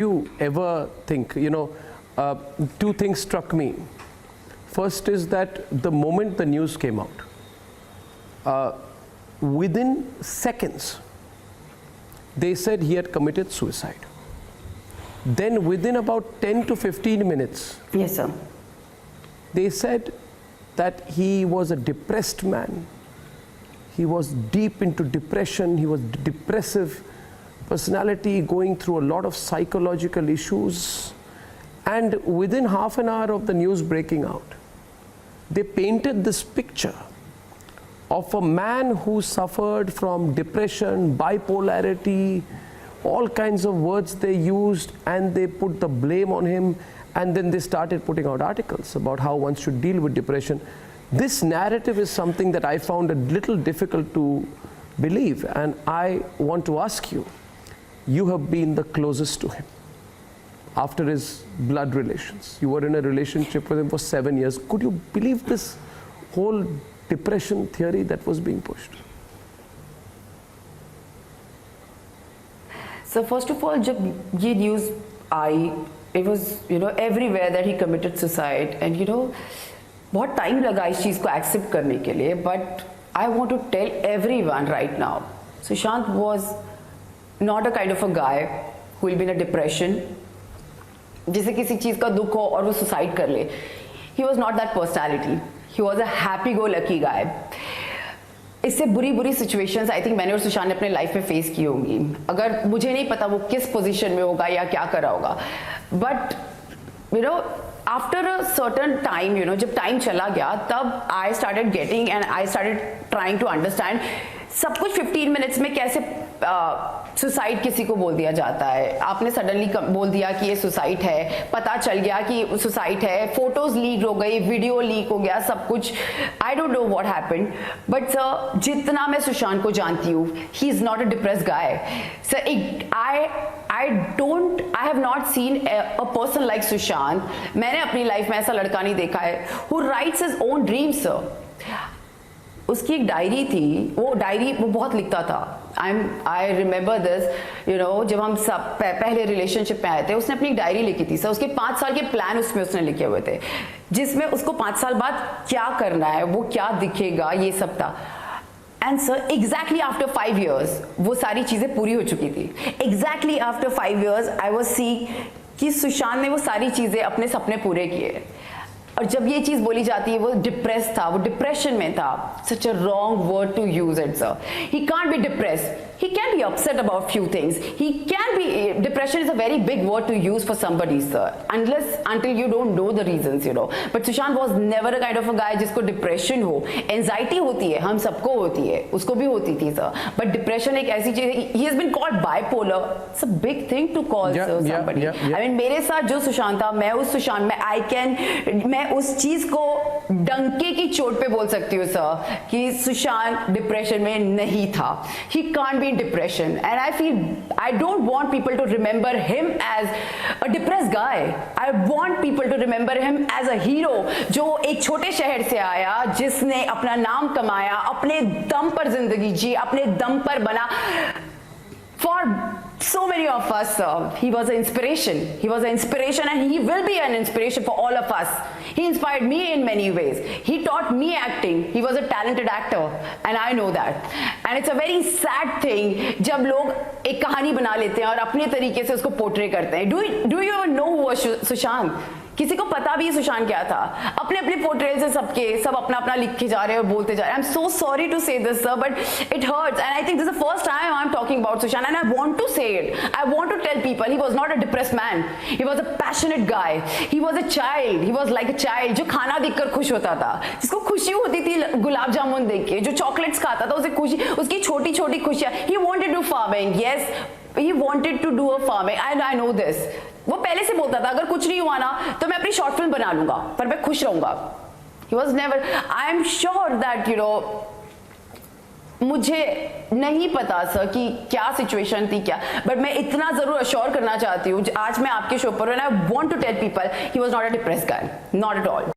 you ever think, two things struck me. First is that the moment the news came out, within seconds, they said he had committed suicide. Then within about 10 to 15 minutes, yes, sir, they said that he was a depressed man. He was deep into depression. He was depressive personality, going through a lot of psychological issues. And within half an hour of the news breaking out, they painted this picture of a man who suffered from depression, bipolarity, all kinds of words they used, and they put the blame on him, and then they started putting out articles about how one should deal with depression. This narrative is something that I found a little difficult to believe, and I want to ask you, you have been the closest to him after his blood relations. You were in a relationship with him for 7 years. Could you believe this whole depression theory that was being pushed? So first of all, जब ये news I, it was everywhere that he committed suicide, and बहुत time लगा इस चीज़ को accept करने के लिए. But I want to tell everyone right now, Sushant was not a kind of a guy who will be in a depression, जिसे किसी चीज़ का दुख हो और वो suicide कर ले. He was not that personality. He was a happy-go-lucky guy. इससे बुरी सिचुएशंस आई थिंक मैंने और सुशांत ने अपने लाइफ में फेस की होंगी. अगर मुझे नहीं पता वो किस पोजीशन में होगा या क्या कर रहा होगा, but after a certain time जब टाइम चला गया, तब I started getting and I started trying to understand सब कुछ 15 मिनट्स में कैसे सुसाइड किसी को बोल दिया जाता है. आपने सडनली बोल दिया कि ये सुसाइड है, पता चल गया कि सुसाइड है, फोटोज लीक हो गई, वीडियो लीक हो गया, सब कुछ. I don't know what happened, but sir जितना मैं सुशांत को जानती हूँ, he is not a depressed guy. Sir I have not seen a person like Sushant. मैंने अपनी लाइफ में ऐसा लड़का नहीं देखा है who writes his own dreams, sir. उसकी एक डायरी थी, वो डायरी वो बहुत लिखता था. आई रिमेंबर दिस, जब हम सब पहले रिलेशनशिप में आए थे, उसने अपनी डायरी लिखी थी. सर उसके 5 साल के प्लान उसमें उसने लिखे हुए थे, जिसमें उसको 5 साल बाद क्या करना है, वो क्या दिखेगा, ये सब था. And sir exactly after 5 years वो सारी चीजें पूरी हो चुकी थी. Exactly after 5 years I was see कि सुशांत ने वो सारी चीजें अपने सपने पूरे किए. और जब ये चीज बोली जाती है वो डिप्रेस था, वो डिप्रेशन में था, such a wrong word to use it sir. He can't be depressed, he can be upset about few things, he can be, depression is a very big word to use for somebody sir, until you don't know the reasons. But Sushant was never a kind of a guy जिसको depression हो. anxiety होती है, हम सबको होती है, उसको भी होती थी sir, but depression एक ऐसी चीज है. he has been called bipolar. It's a big thing to call somebody. I mean मेरे साथ जो सुशांत था, मैं उस सुशांत में मैं उस चीज को डंके की चोट पे बोल सकती हूँ सर कि सुशांत डिप्रेशन में नहीं था. he can't be depression, and I don't want people to remember him as a depressed guy. I want people to remember him as a hero जो एक छोटे शहर से आया, जिसने अपना नाम कमाया, अपने दम पर जिंदगी जी, अपने दम पर बना. For so many of us, he was an inspiration. He was an inspiration, and he will be an inspiration for all of us. He inspired me in many ways. He taught me acting. He was a talented actor, and I know that. And it's a very sad thing जब लोग एक कहानी बना लेते हैं और अपने तरीके से उसको पोर्ट्रे करते हैं. Do you even know who was Sushant? किसी को पता भी सुशांत क्या था? अपने अपने पोर्ट्रेल से सब अपना अपना लिख के जा रहे हैं और बोलते जा रहे हैं. I am so sorry to say this sir, but it hurts, and I think this is the first time I am talking about Sushant, and I want to say it. I want to tell people he was not a depressed man. He was a passionate guy. He was a child. He was like a child जो खाना देखकर खुश होता था, जिसको खुशी होती थी गुलाब जामुन देख के, जो चॉकलेट्स खाता था उसे खुशी, उसकी छोटी छोटी खुशियां. He wanted to farming. Yes, he wanted to do a farming, and I know this. वो पहले से बोलता था अगर कुछ नहीं हुआ ना तो मैं अपनी शॉर्ट फिल्म बना लूंगा, पर मैं खुश रहूंगा. He was never. I am sure that मुझे नहीं पता सर कि क्या सिचुएशन थी क्या, बट मैं इतना जरूर अश्योर करना चाहती हूँ आज मैं आपके शो पर, and I want to tell people he was not a depressed guy, not at all.